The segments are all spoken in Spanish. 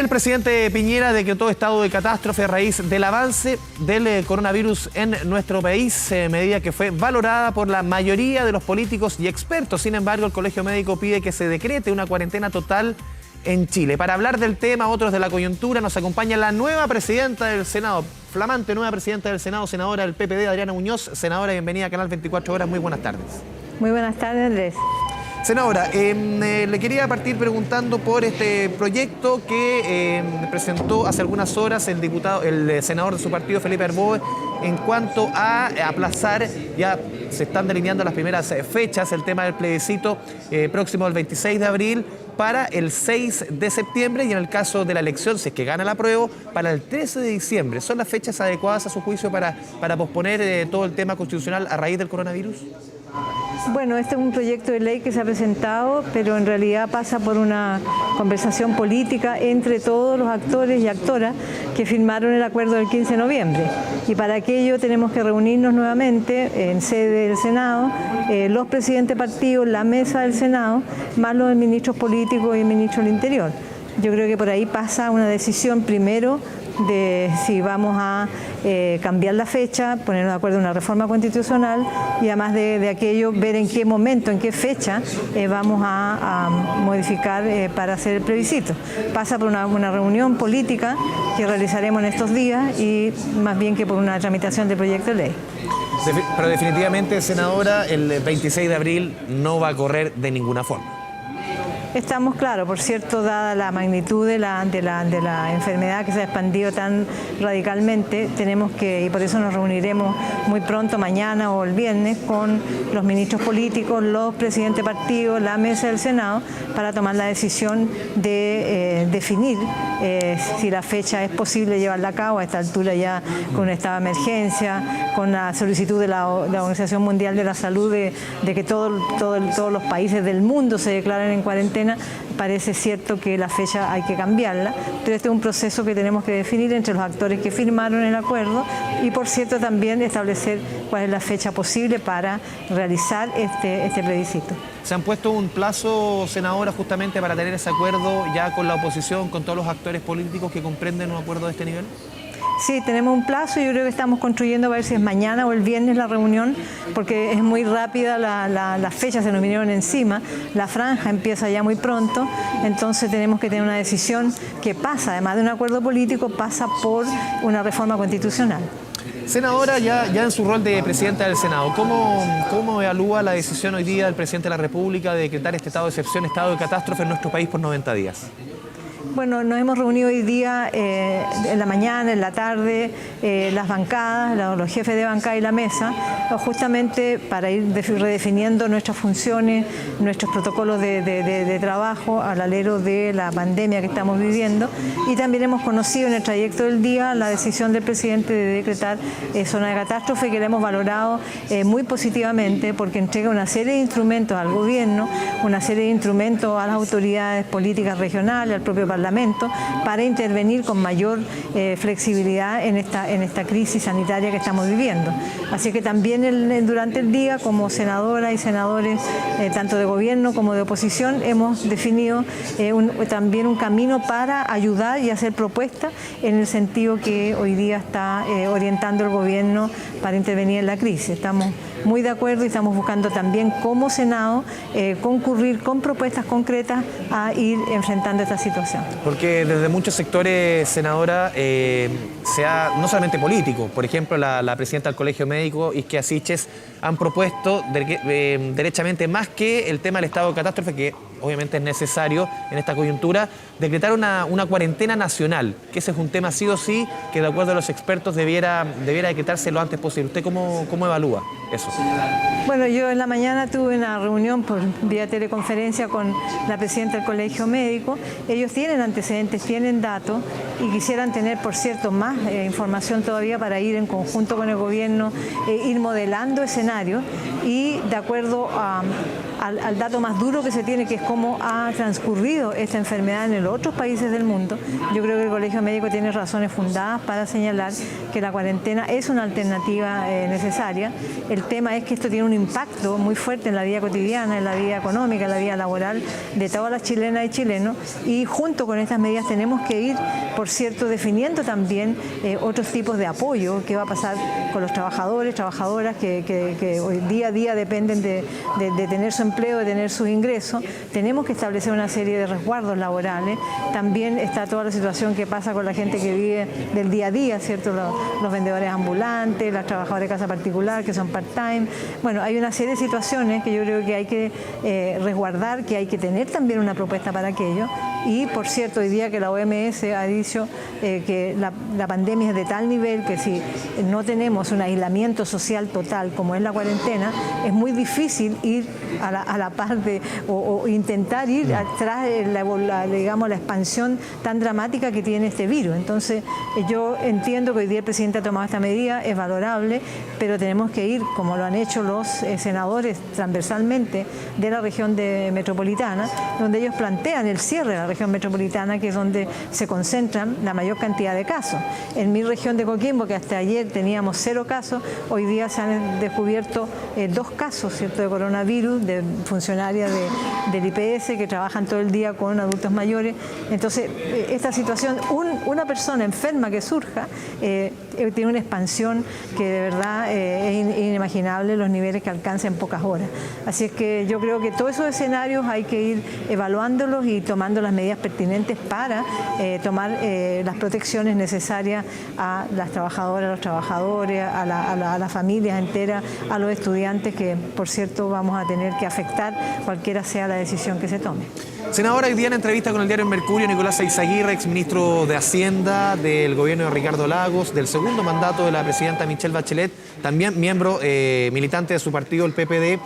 El presidente Piñera decretó estado de catástrofe a raíz del avance del coronavirus en nuestro país, medida que fue valorada por la mayoría de los políticos y expertos. Sin embargo, el Colegio Médico pide que se decrete una cuarentena total en Chile. Para hablar del tema, otros de la coyuntura, nos acompaña la nueva presidenta del Senado, flamante nueva presidenta del Senado, senadora del PPD, Adriana Muñoz. Senadora, bienvenida a Canal 24 Horas. Muy buenas tardes. Muy buenas tardes, Andrés. Senadora, le quería partir preguntando por este proyecto que presentó hace algunas horas el senador de su partido, Felipe Arboe, en cuanto a aplazar, ya se están delineando las primeras fechas, el tema del plebiscito próximo del 26 de abril para el 6 de septiembre y en el caso de la elección, si es que gana el apruebo, para el 13 de diciembre. ¿Son las fechas adecuadas a su juicio para posponer todo el tema constitucional a raíz del coronavirus? Bueno, este es un proyecto de ley que se ha presentado, pero en realidad pasa por una conversación política entre todos los actores y actoras que firmaron el acuerdo del 15 de noviembre. Y para aquello tenemos que reunirnos nuevamente en sede del Senado, los presidentes de partidos, la mesa del Senado, más los ministros políticos y el ministro del Interior. Yo creo que por ahí pasa una decisión primero de si vamos a cambiar la fecha, ponernos de acuerdo en una reforma constitucional y además de aquello ver en qué momento, en qué fecha vamos a modificar para hacer el plebiscito. Pasa por una reunión política que realizaremos en estos días y más bien que por una tramitación de proyecto de ley. Pero definitivamente, senadora, el 26 de abril no va a correr de ninguna forma. Estamos, claro, por cierto, dada la magnitud de la enfermedad que se ha expandido tan radicalmente, tenemos que, y por eso nos reuniremos muy pronto, mañana o el viernes, con los ministros políticos, los presidentes de partidos, la mesa del Senado, para tomar la decisión de definir si la fecha es posible llevarla a cabo a esta altura ya con un estado de emergencia, con la solicitud de la Organización Mundial de la Salud de que todos los países del mundo se declaren en cuarentena. Parece cierto que la fecha hay que cambiarla, pero este es un proceso que tenemos que definir entre los actores que firmaron el acuerdo y, por cierto, también establecer cuál es la fecha posible para realizar este plebiscito. ¿Se han puesto un plazo, senadora, justamente para tener ese acuerdo ya con la oposición, con todos los actores políticos que comprenden un acuerdo de este nivel? Sí, tenemos un plazo. Yo creo que estamos construyendo a ver si es mañana o el viernes la reunión, porque es muy rápida las fechas, se nos vinieron encima. La franja empieza ya muy pronto, entonces tenemos que tener una decisión que pasa, además de un acuerdo político, pasa por una reforma constitucional. Senadora, ya en su rol de presidenta del Senado, ¿cómo evalúa la decisión hoy día del presidente de la República de decretar este estado de excepción, estado de catástrofe en nuestro país por 90 días? Bueno, nos hemos reunido hoy día en la mañana, en la tarde, las bancadas, los jefes de bancada y la mesa, justamente para ir redefiniendo nuestras funciones, nuestros protocolos de trabajo al alero de la pandemia que estamos viviendo. Y también hemos conocido en el trayecto del día la decisión del presidente de decretar zona de catástrofe, que la hemos valorado muy positivamente porque entrega una serie de instrumentos al gobierno, una serie de instrumentos a las autoridades políticas regionales, al propio Parlamento, para intervenir con mayor flexibilidad en esta crisis sanitaria que estamos viviendo. Así que también durante el día, como senadoras y senadores, tanto de gobierno como de oposición, hemos definido también un camino para ayudar y hacer propuestas en el sentido que hoy día está orientando el gobierno para intervenir en la crisis. Estamos muy de acuerdo y estamos buscando también como Senado concurrir con propuestas concretas a ir enfrentando esta situación. Porque desde muchos sectores, senadora, no solamente políticos, por ejemplo, la presidenta del Colegio Médico, Isquia Siches, han propuesto derechamente más que el tema del estado de catástrofe, que obviamente es necesario en esta coyuntura, decretar una cuarentena nacional, que ese es un tema sí o sí, que de acuerdo a los expertos debiera decretarse lo antes posible. ¿Usted cómo evalúa eso? Bueno, yo en la mañana tuve una reunión por vía teleconferencia con la presidenta del Colegio Médico. Ellos tienen antecedentes, tienen datos y quisieran tener, por cierto, más información todavía para ir en conjunto con el gobierno, ir modelando escenarios y de acuerdo a al dato más duro que se tiene, que es cómo ha transcurrido esta enfermedad en los otros países del mundo, yo creo que el Colegio Médico tiene razones fundadas para señalar que la cuarentena es una alternativa necesaria. El tema es que esto tiene un impacto muy fuerte en la vida cotidiana, en la vida económica, en la vida laboral de todas las chilenas y chilenos, y junto con estas medidas tenemos que ir, por cierto, definiendo también otros tipos de apoyo. ¿Qué va a pasar con los trabajadores, trabajadoras que hoy día a día dependen de tener su empleo, de tener sus ingresos? Tenemos que establecer una serie de resguardos laborales. También está toda la situación que pasa con la gente que vive del día a día, ¿cierto? Los vendedores ambulantes, las trabajadoras de casa particular que son part-time. Bueno, hay una serie de situaciones que yo creo que hay que resguardar, que hay que tener también una propuesta para aquello. Y, por cierto, hoy día que la OMS ha dicho que la pandemia es de tal nivel que si no tenemos un aislamiento social total como es la cuarentena, es muy difícil ir a la par de o intentar ir atrás de la expansión tan dramática que tiene este virus. Entonces, yo entiendo que hoy día el presidente ha tomado esta medida, es valorable, pero tenemos que ir, como lo han hecho los senadores transversalmente de la región metropolitana, donde ellos plantean el cierre de la región metropolitana, que es donde se concentran la mayor cantidad de casos. En mi región de Coquimbo, que hasta ayer teníamos 0 casos, hoy día se han descubierto 2 casos, ¿cierto?, de coronavirus, de funcionarias del IPS que trabajan todo el día con adultos mayores. Entonces, esta situación, una persona enferma que surja, tiene una expansión que de verdad es inimaginable los niveles que alcanza en pocas horas. Así es que yo creo que todos esos escenarios hay que ir evaluándolos y tomando las medidas pertinentes para tomar las protecciones necesarias a las trabajadoras, a los trabajadores, a las familias enteras, a los estudiantes, que por cierto vamos a tener que afectar cualquiera sea la decisión que se tome. Senadora, hoy día en entrevista con el diario Mercurio, Nicolás Eizaguirre, exministro de Hacienda del gobierno de Ricardo Lagos, del segundo mandato de la presidenta Michelle Bachelet, también miembro militante de su partido, el PPD,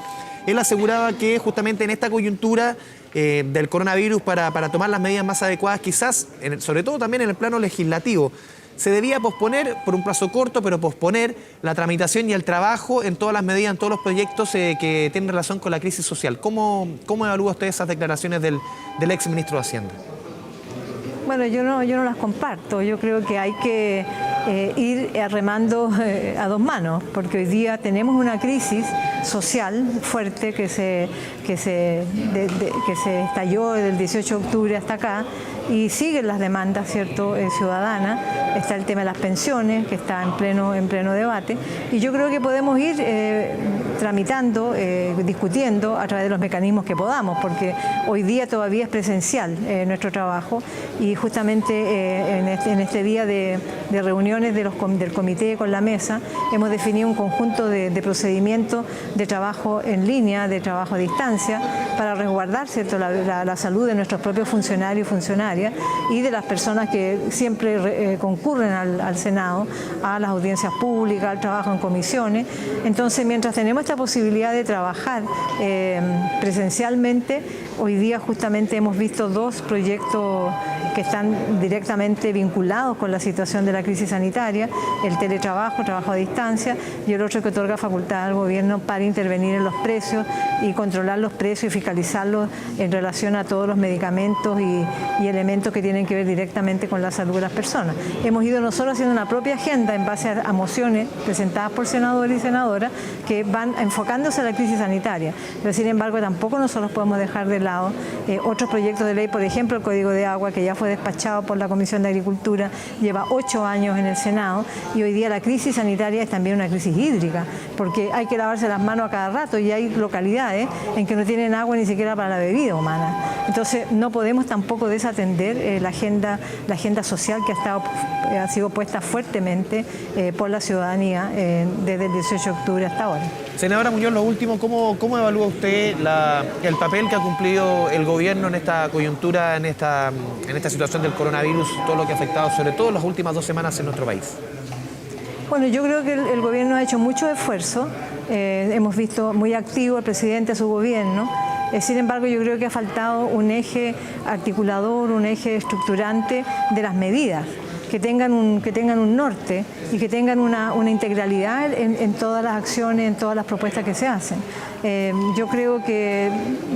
él aseguraba que justamente en esta coyuntura del coronavirus, para tomar las medidas más adecuadas, quizás, sobre todo también en el plano legislativo, se debía posponer, por un plazo corto, pero posponer la tramitación y el trabajo en todas las medidas, en todos los proyectos que tienen relación con la crisis social. ¿Cómo evalúa usted esas declaraciones del ex ministro de Hacienda? Bueno, yo no las comparto. Yo creo que hay que ir remando a 2 manos, porque hoy día tenemos una crisis social fuerte que se estalló desde el 18 de octubre hasta acá, y siguen las demandas, ¿cierto?, ciudadanas. Está el tema de las pensiones, que está en pleno debate, y yo creo que podemos ir tramitando, discutiendo a través de los mecanismos que podamos, porque hoy día todavía es presencial nuestro trabajo, y justamente en este día de reuniones del comité con la mesa hemos definido un conjunto de procedimientos de trabajo en línea, de trabajo a distancia, para resguardar, ¿cierto?, la salud de nuestros propios funcionarios y funcionarias y de las personas que siempre concurren al Senado, a las audiencias públicas, al trabajo en comisiones. Entonces, mientras tenemos esta posibilidad de trabajar presencialmente, hoy día justamente hemos visto 2 proyectos que están directamente vinculados con la situación de la crisis sanitaria: el teletrabajo, trabajo a distancia, y el otro que otorga facultad al gobierno para intervenir en los precios y controlar los precios y fiscalizarlos en relación a todos los medicamentos y elementos que tienen que ver directamente con la salud de las personas. Hemos ido nosotros haciendo una propia agenda en base a mociones presentadas por senadores y senadoras que van enfocándose a la crisis sanitaria. Pero sin embargo, tampoco nosotros podemos dejar de lado otros proyectos de ley, por ejemplo el Código de Agua, que ya fue despachado por la Comisión de Agricultura, lleva 8 años en el Senado, y hoy día la crisis sanitaria es también una crisis hídrica, porque hay que lavarse las manos a cada rato, y hay localidades en que no tienen agua ni siquiera para la bebida humana. Entonces no podemos tampoco desatender la agenda social que ha sido puesta fuertemente por la ciudadanía desde el 18 de octubre hasta ahora. Senadora Muñoz, lo último, ¿cómo evalúa usted el papel que ha cumplido el gobierno en esta coyuntura, en esta situación del coronavirus, todo lo que ha afectado, sobre todo en las últimas 2 semanas en nuestro país? Bueno, yo creo que el gobierno ha hecho mucho esfuerzo. Hemos visto muy activo al presidente, a su gobierno. Sin embargo, yo creo que ha faltado un eje articulador, un eje estructurante de las medidas. que tengan un norte y que tengan una integralidad en todas las acciones, en todas las propuestas que se hacen. Yo creo que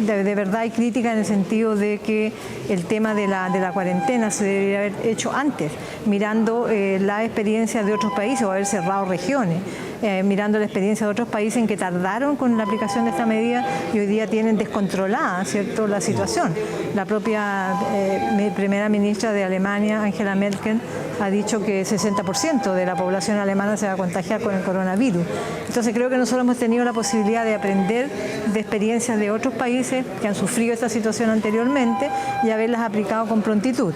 de verdad hay crítica en el sentido de que el tema de la cuarentena se debería haber hecho antes, mirando la experiencia de otros países o haber cerrado regiones. Mirando la experiencia de otros países en que tardaron con la aplicación de esta medida y hoy día tienen descontrolada, ¿cierto?, la situación. La propia primera ministra de Alemania, Angela Merkel, ha dicho que 60% de la población alemana se va a contagiar con el coronavirus. Entonces creo que nosotros hemos tenido la posibilidad de aprender de experiencias de otros países que han sufrido esta situación anteriormente y haberlas aplicado con prontitud.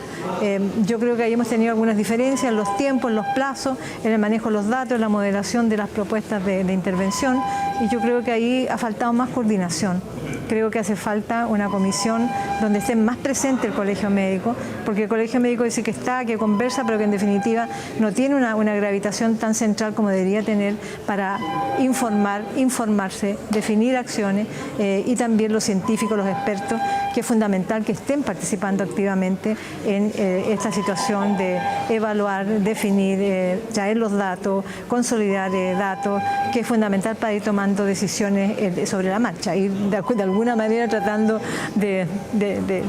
Yo creo que ahí hemos tenido algunas diferencias en los tiempos, en los plazos, en el manejo de los datos, en la moderación de las propuestas de intervención, y yo creo que ahí ha faltado más coordinación. Creo que hace falta una comisión donde esté más presente el Colegio Médico, porque el Colegio Médico dice que está, que conversa, pero que en definitiva no tiene una gravitación tan central como debería tener para informarse, definir acciones y también los científicos, los expertos, que es fundamental que estén participando activamente en esta situación de evaluar, definir, traer los datos, consolidar datos, que es fundamental para ir tomando decisiones sobre la marcha y de alguna manera tratando de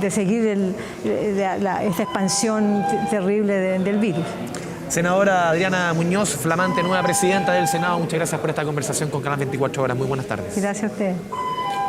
seguir esta expansión terrible del virus. Senadora Adriana Muñoz, flamante nueva presidenta del Senado, muchas gracias por esta conversación con Canal 24 Horas. Muy buenas tardes. Gracias a usted.